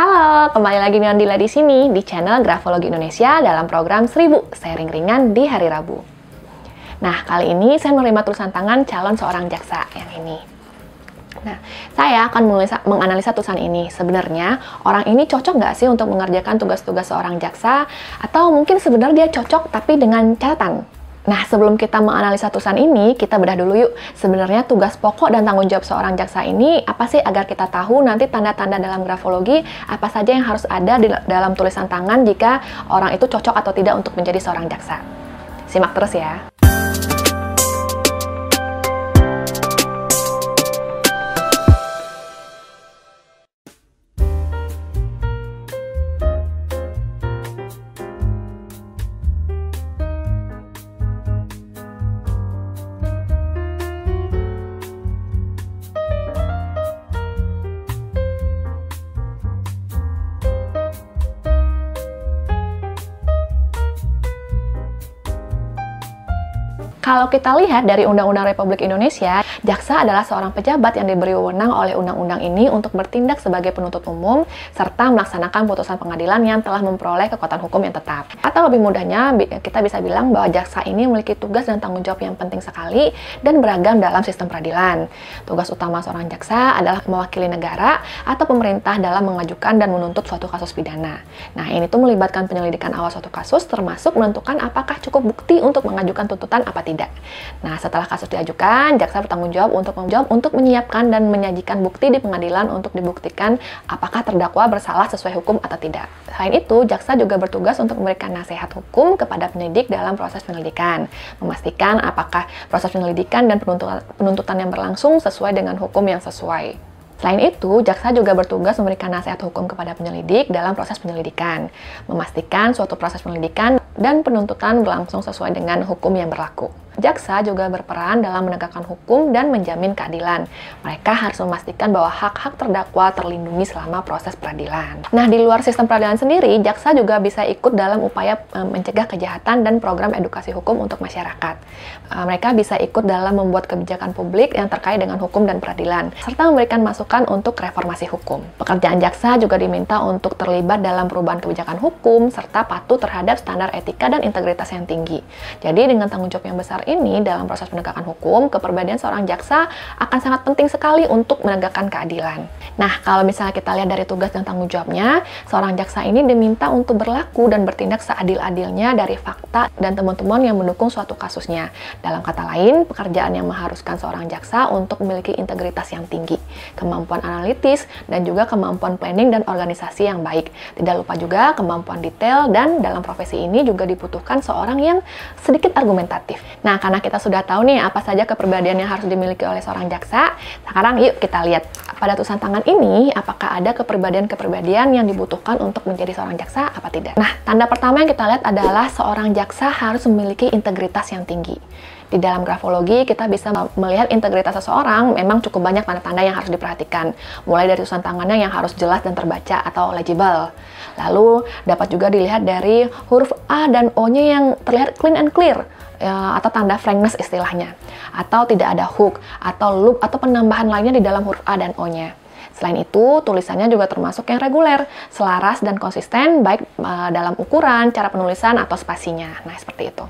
Halo, kembali lagi dengan Dila di sini di channel Grafologi Indonesia dalam program 1000 Sharing Ringan di Hari Rabu. Nah, kali ini saya menerima tulisan tangan calon seorang jaksa yang ini. Nah, saya akan menganalisa tulisan ini. Sebenarnya, orang ini cocok nggak sih untuk mengerjakan tugas-tugas seorang jaksa? Atau mungkin sebenarnya dia cocok tapi dengan catatan. Nah, sebelum kita menganalisa tulisan ini, kita bedah dulu yuk. Sebenarnya tugas pokok dan tanggung jawab seorang jaksa ini apa sih, agar kita tahu nanti tanda-tanda dalam grafologi apa saja yang harus ada dalam tulisan tangan jika orang itu cocok atau tidak untuk menjadi seorang jaksa. Simak terus ya. Kalau kita lihat dari Undang-Undang Republik Indonesia, jaksa adalah seorang pejabat yang diberi wewenang oleh undang-undang ini untuk bertindak sebagai penuntut umum serta melaksanakan putusan pengadilan yang telah memperoleh kekuatan hukum yang tetap. Atau lebih mudahnya, kita bisa bilang bahwa jaksa ini memiliki tugas dan tanggung jawab yang penting sekali dan beragam dalam sistem peradilan. Tugas utama seorang jaksa adalah mewakili negara atau pemerintah dalam mengajukan dan menuntut suatu kasus pidana. Nah, ini tuh melibatkan penyelidikan awal suatu kasus, termasuk menentukan apakah cukup bukti untuk mengajukan tuntutan apa tidak. Nah, setelah kasus diajukan, jaksa bertanggung jawab untuk menyiapkan dan menyajikan bukti di pengadilan untuk dibuktikan apakah terdakwa bersalah sesuai hukum atau tidak. Selain itu, jaksa juga bertugas untuk memberikan nasihat hukum kepada penyidik dalam proses penyelidikan, memastikan apakah proses penyelidikan dan penuntutan yang berlangsung sesuai dengan hukum yang sesuai. Selain itu, jaksa juga bertugas memberikan nasihat hukum kepada penyelidik dalam proses penyelidikan, memastikan suatu proses penyelidikan dan penuntutan berlangsung sesuai dengan hukum yang berlaku. Jaksa juga berperan dalam menegakkan hukum dan menjamin keadilan. Mereka harus memastikan bahwa hak-hak terdakwa terlindungi selama proses peradilan. Nah, di luar sistem peradilan sendiri, jaksa juga bisa ikut dalam upaya mencegah kejahatan dan program edukasi hukum untuk masyarakat. Mereka bisa ikut dalam membuat kebijakan publik yang terkait dengan hukum dan peradilan, serta memberikan masukan untuk reformasi hukum. Pekerjaan jaksa juga diminta untuk terlibat dalam perubahan kebijakan hukum, serta patuh terhadap standar etika dan integritas yang tinggi. Jadi, dengan tanggung jawab yang besar ini dalam proses penegakan hukum, kepribadian seorang jaksa akan sangat penting sekali untuk menegakkan keadilan. Nah, kalau misalnya kita lihat dari tugas dan tanggung jawabnya, seorang jaksa ini diminta untuk berlaku dan bertindak seadil-adilnya dari fakta dan temuan-temuan yang mendukung suatu kasusnya. Dalam kata lain, pekerjaan yang mengharuskan seorang jaksa untuk memiliki integritas yang tinggi, kemampuan analitis, dan juga kemampuan planning dan organisasi yang baik. Tidak lupa juga kemampuan detail, dan dalam profesi ini juga dibutuhkan seorang yang sedikit argumentatif. Nah, karena kita sudah tahu nih apa saja kepribadian yang harus dimiliki oleh seorang jaksa, sekarang yuk kita lihat pada tulisan tangan ini apakah ada kepribadian yang dibutuhkan untuk menjadi seorang jaksa apa tidak. Nah, tanda pertama yang kita lihat adalah seorang jaksa harus memiliki integritas yang tinggi. Di dalam grafologi, kita bisa melihat integritas seseorang memang cukup banyak tanda-tanda yang harus diperhatikan. Mulai dari tulisan tangannya yang harus jelas dan terbaca atau legible. Lalu, dapat juga dilihat dari huruf A dan O-nya yang terlihat clean and clear, atau tanda frankness istilahnya. Atau tidak ada hook, atau loop, atau penambahan lainnya di dalam huruf A dan O-nya. Selain itu, tulisannya juga termasuk yang reguler, selaras dan konsisten, baik dalam ukuran, cara penulisan, atau spasinya. Nah, seperti itu.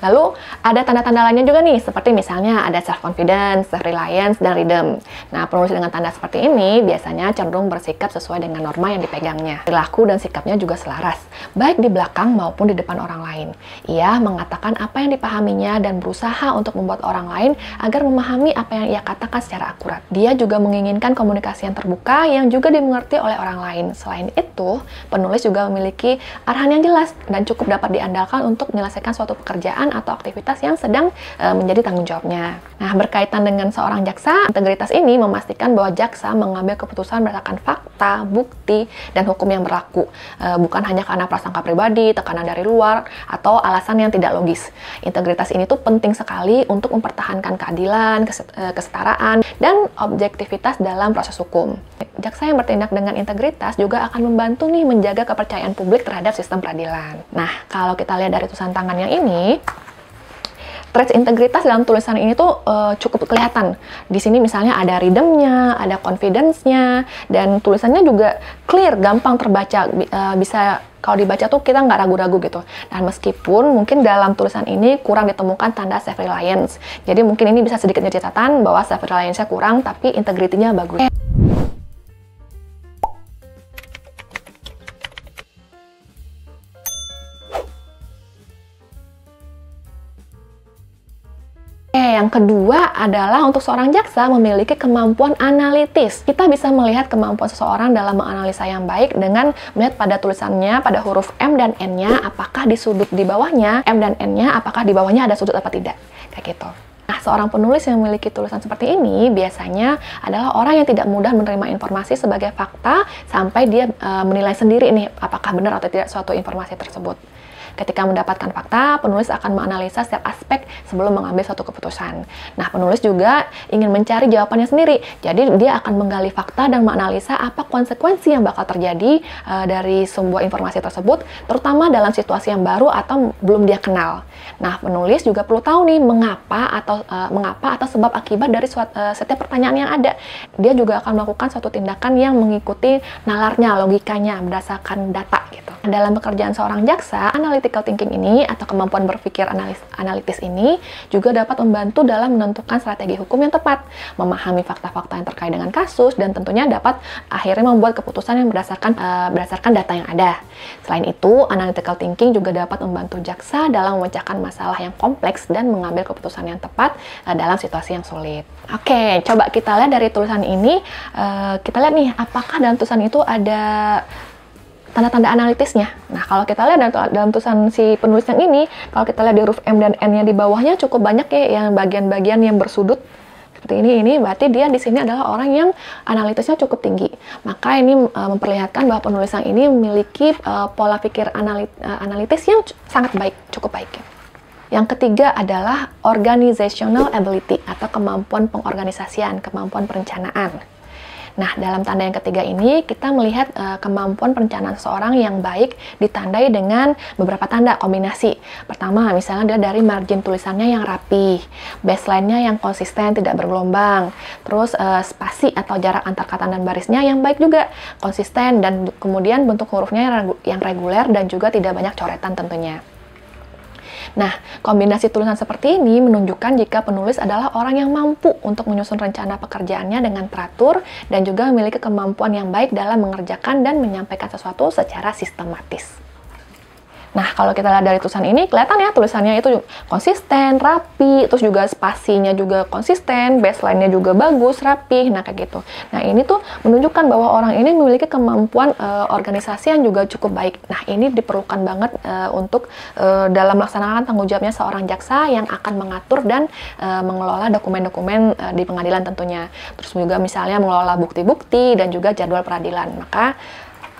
Lalu, ada tanda-tanda lainnya juga nih, seperti misalnya ada self-confidence, self-reliance, dan rhythm. Nah, penulis dengan tanda seperti ini biasanya cenderung bersikap sesuai dengan norma yang dipegangnya. Perilaku dan sikapnya juga selaras, baik di belakang maupun di depan orang lain. Ia mengatakan apa yang dipahaminya dan berusaha untuk membuat orang lain agar memahami apa yang ia katakan secara akurat. Dia juga menginginkan komunikasi yang terbuka yang juga dimengerti oleh orang lain. Selain itu, penulis juga memiliki arahan yang jelas dan cukup dapat diandalkan untuk menyelesaikan suatu pekerjaan atau aktivitas yang sedang menjadi tanggung jawabnya. Nah, berkaitan dengan seorang jaksa, integritas ini memastikan bahwa jaksa mengambil keputusan berdasarkan fakta, bukti, dan hukum yang berlaku. Bukan hanya karena prasangka pribadi, tekanan dari luar, atau alasan yang tidak logis. Integritas ini tuh penting sekali untuk mempertahankan keadilan, kesetaraan, dan objektivitas dalam proses hukum. Jaksa yang bertindak dengan integritas juga akan membantu nih menjaga kepercayaan publik terhadap sistem peradilan. Nah, kalau kita lihat dari tulisan tangan yang ini, traits integritas dalam tulisan ini tuh cukup kelihatan. Di sini misalnya ada rhythm-nya, ada confidence-nya, dan tulisannya juga clear, gampang terbaca, bisa kalau dibaca tuh kita nggak ragu-ragu gitu. Dan meskipun mungkin dalam tulisan ini kurang ditemukan tanda self-reliance, jadi mungkin ini bisa sedikit jadi catatan bahwa self-reliance-nya kurang, tapi integrity-nya bagus. Yang kedua adalah untuk seorang jaksa memiliki kemampuan analitis. Kita bisa melihat kemampuan seseorang dalam menganalisa yang baik dengan melihat pada tulisannya, pada huruf M dan N-nya, apakah di sudut di bawahnya, M dan N-nya, apakah di bawahnya ada sudut apa tidak. Kayak gitu. Nah, seorang penulis yang memiliki tulisan seperti ini biasanya adalah orang yang tidak mudah menerima informasi sebagai fakta sampai dia menilai sendiri nih apakah benar atau tidak suatu informasi tersebut. Ketika mendapatkan fakta, penulis akan menganalisa setiap aspek sebelum mengambil suatu keputusan. Nah, penulis juga ingin mencari jawabannya sendiri. Jadi, dia akan menggali fakta dan menganalisa apa konsekuensi yang bakal terjadi dari sebuah informasi tersebut, terutama dalam situasi yang baru atau belum dia kenal. Nah, penulis juga perlu tahu nih mengapa atau sebab akibat dari setiap pertanyaan yang ada. Dia juga akan melakukan suatu tindakan yang mengikuti nalarnya, logikanya, berdasarkan data gitu. Dalam pekerjaan seorang jaksa, analytical thinking ini atau kemampuan berpikir analitis ini juga dapat membantu dalam menentukan strategi hukum yang tepat, memahami fakta-fakta yang terkait dengan kasus, dan tentunya dapat akhirnya membuat keputusan yang berdasarkan data yang ada. Selain itu, analytical thinking juga dapat membantu jaksa dalam memecahkan masalah yang kompleks dan mengambil keputusan yang tepat dalam situasi yang sulit. Oke, coba kita lihat dari tulisan ini, kita lihat nih apakah dalam tulisan itu ada tanda-tanda analitisnya. Nah, kalau kita lihat dalam tulisan si penulis yang ini, kalau kita lihat di huruf M dan N-nya di bawahnya cukup banyak ya yang bagian-bagian yang bersudut seperti ini berarti dia di sini adalah orang yang analitisnya cukup tinggi. Maka ini memperlihatkan bahwa penulis yang ini memiliki pola pikir analitis yang sangat baik, cukup baik. Yang ketiga adalah organizational ability atau kemampuan pengorganisasian, kemampuan perencanaan. Nah, dalam tanda yang ketiga ini, kita melihat kemampuan perencanaan seseorang yang baik ditandai dengan beberapa tanda kombinasi. Pertama, misalnya dia dari margin tulisannya yang rapi, baseline-nya yang konsisten, tidak bergelombang, terus spasi atau jarak antar kata dan barisnya yang baik juga, konsisten, dan kemudian bentuk hurufnya yang reguler dan juga tidak banyak coretan tentunya. Nah, kombinasi tulisan seperti ini menunjukkan jika penulis adalah orang yang mampu untuk menyusun rencana pekerjaannya dengan teratur dan juga memiliki kemampuan yang baik dalam mengerjakan dan menyampaikan sesuatu secara sistematis. Nah, kalau kita lihat dari tulisan ini, kelihatan ya tulisannya itu konsisten, rapi, terus juga spasinya juga konsisten, baseline-nya juga bagus, rapi, nah kayak gitu. Nah, ini tuh menunjukkan bahwa orang ini memiliki kemampuan organisasi yang juga cukup baik. Nah, ini diperlukan banget untuk dalam melaksanakan tanggung jawabnya seorang jaksa yang akan mengatur dan mengelola dokumen-dokumen di pengadilan tentunya. Terus juga misalnya mengelola bukti-bukti dan juga jadwal peradilan. Maka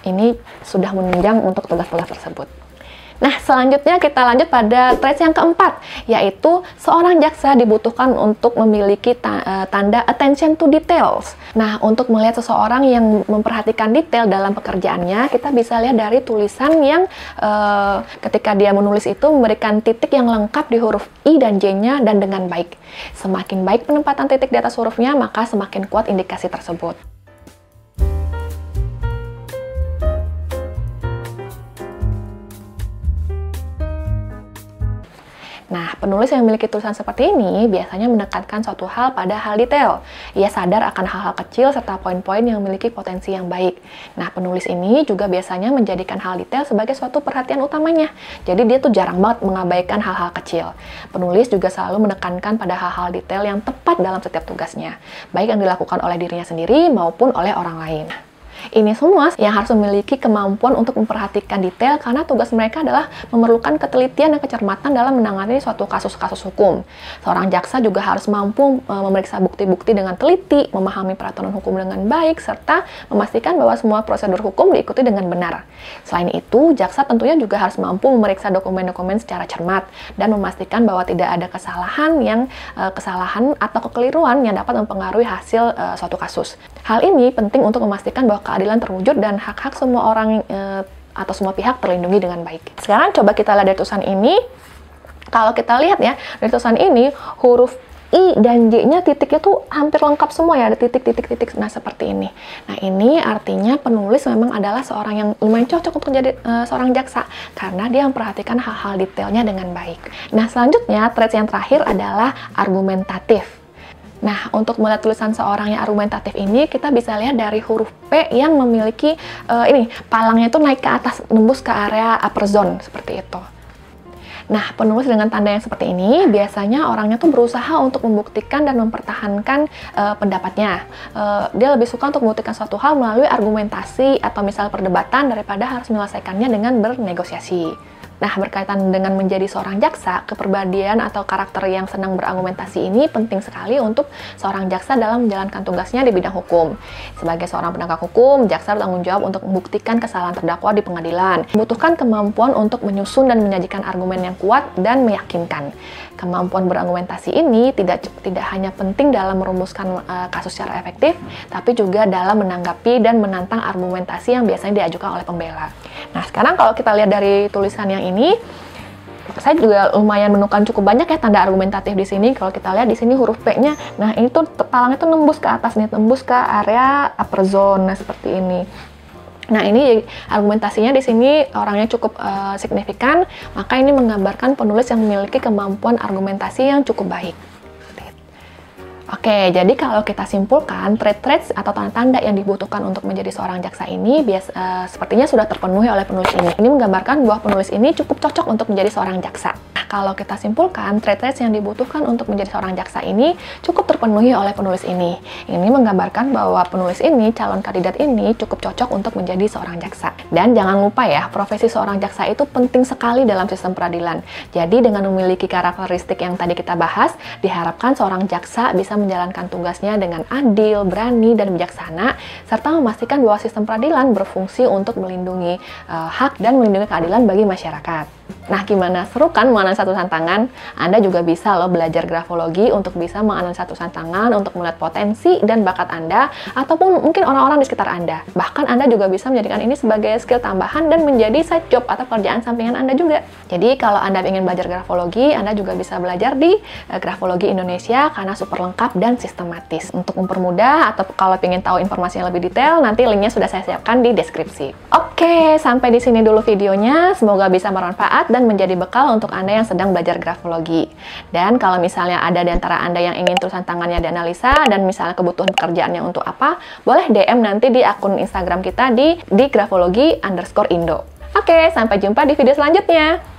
ini sudah menunjang untuk tugas-tugas tersebut. Nah, selanjutnya kita lanjut pada traits yang keempat, yaitu seorang jaksa dibutuhkan untuk memiliki tanda attention to details. Nah, untuk melihat seseorang yang memperhatikan detail dalam pekerjaannya, kita bisa lihat dari tulisan yang ketika dia menulis itu memberikan titik yang lengkap di huruf I dan J-nya dan dengan baik. Semakin baik penempatan titik di atas hurufnya, maka semakin kuat indikasi tersebut. Nah, penulis yang memiliki tulisan seperti ini biasanya menekankan suatu hal pada hal detail. Ia sadar akan hal-hal kecil serta poin-poin yang memiliki potensi yang baik. Nah, penulis ini juga biasanya menjadikan hal detail sebagai suatu perhatian utamanya. Jadi dia tuh jarang banget mengabaikan hal-hal kecil. Penulis juga selalu menekankan pada hal-hal detail yang tepat dalam setiap tugasnya, baik yang dilakukan oleh dirinya sendiri maupun oleh orang lain. Ini semua yang harus memiliki kemampuan untuk memperhatikan detail karena tugas mereka adalah memerlukan ketelitian dan kecermatan dalam menangani suatu kasus-kasus hukum. Seorang jaksa juga harus mampu memeriksa bukti-bukti dengan teliti, memahami peraturan hukum dengan baik, serta memastikan bahwa semua prosedur hukum diikuti dengan benar. Selain itu, jaksa tentunya juga harus mampu memeriksa dokumen-dokumen secara cermat dan memastikan bahwa tidak ada kesalahan atau kekeliruan yang dapat mempengaruhi hasil suatu kasus. Hal ini penting untuk memastikan bahwa keadilan terwujud dan hak-hak semua orang atau semua pihak terlindungi dengan baik. Sekarang coba kita lihat dari tulisan ini. Kalau kita lihat ya, dari tulisan ini, huruf I dan J-nya titiknya tuh hampir lengkap semua ya, ada titik-titik-titik. Nah, seperti ini. Nah, ini artinya penulis memang adalah seorang yang lumayan cocok untuk menjadi seorang jaksa, karena dia memperhatikan hal-hal detailnya dengan baik. Nah, selanjutnya, traits yang terakhir adalah argumentatif. Nah, untuk melihat tulisan seorang yang argumentatif ini, kita bisa lihat dari huruf P yang memiliki, ini, palangnya itu naik ke atas, nembus ke area upper zone, seperti itu. Nah, penulis dengan tanda yang seperti ini, biasanya orangnya tuh berusaha untuk membuktikan dan mempertahankan pendapatnya. Dia lebih suka untuk membuktikan suatu hal melalui argumentasi atau misal perdebatan daripada harus menyelesaikannya dengan bernegosiasi. Nah, berkaitan dengan menjadi seorang jaksa, kepribadian atau karakter yang senang berargumentasi ini penting sekali untuk seorang jaksa dalam menjalankan tugasnya di bidang hukum. Sebagai seorang penegak hukum, jaksa bertanggung jawab untuk membuktikan kesalahan terdakwa di pengadilan. Membutuhkan kemampuan untuk menyusun dan menyajikan argumen yang kuat dan meyakinkan. Kemampuan berargumentasi ini tidak hanya penting dalam merumuskan kasus secara efektif, tapi juga dalam menanggapi dan menantang argumentasi yang biasanya diajukan oleh pembela. Nah, sekarang kalau kita lihat dari tulisan yang ini, saya juga lumayan menemukan cukup banyak ya tanda argumentatif di sini. Kalau kita lihat di sini huruf P-nya, nah ini tuh palangnya tuh nembus ke atas nih, nembus ke area upper zone, nah seperti ini. Nah, ini argumentasinya di sini orangnya cukup signifikan, maka ini menggambarkan penulis yang memiliki kemampuan argumentasi yang cukup baik. Oke, jadi kalau kita simpulkan, trait-trait atau tanda-tanda yang dibutuhkan untuk menjadi seorang jaksa ini sepertinya sudah terpenuhi oleh penulis ini. Ini menggambarkan bahwa penulis ini cukup cocok untuk menjadi seorang jaksa. Nah, kalau kita simpulkan, trait-trait yang dibutuhkan untuk menjadi seorang jaksa ini cukup terpenuhi oleh penulis ini. Ini menggambarkan bahwa penulis ini, calon kandidat ini cukup cocok untuk menjadi seorang jaksa. Dan jangan lupa ya, profesi seorang jaksa itu penting sekali dalam sistem peradilan. Jadi dengan memiliki karakteristik yang tadi kita bahas, diharapkan seorang jaksa bisa menjalankan tugasnya dengan adil, berani, dan bijaksana, serta memastikan bahwa sistem peradilan berfungsi untuk melindungi hak dan melindungi keadilan bagi masyarakat. Nah, gimana? Seru kan menganalisa tulisan tangan? Anda juga bisa loh belajar grafologi untuk bisa menganalisa tulisan tangan, untuk melihat potensi dan bakat Anda, ataupun mungkin orang-orang di sekitar Anda. Bahkan Anda juga bisa menjadikan ini sebagai skill tambahan dan menjadi side job atau pekerjaan sampingan Anda juga. Jadi, kalau Anda ingin belajar grafologi, Anda juga bisa belajar di Grafologi Indonesia karena super lengkap dan sistematis. Untuk mempermudah atau kalau ingin tahu informasi yang lebih detail, nanti linknya sudah saya siapkan di deskripsi. Oke, sampai di sini dulu videonya. Semoga bisa bermanfaat dan menjadi bekal untuk Anda yang sedang belajar grafologi. Dan kalau misalnya ada di antara Anda yang ingin tulisan tangannya dianalisa dan misalnya kebutuhan pekerjaannya untuk apa, boleh DM nanti di akun Instagram kita di grafologi_indo. Oke, sampai jumpa di video selanjutnya.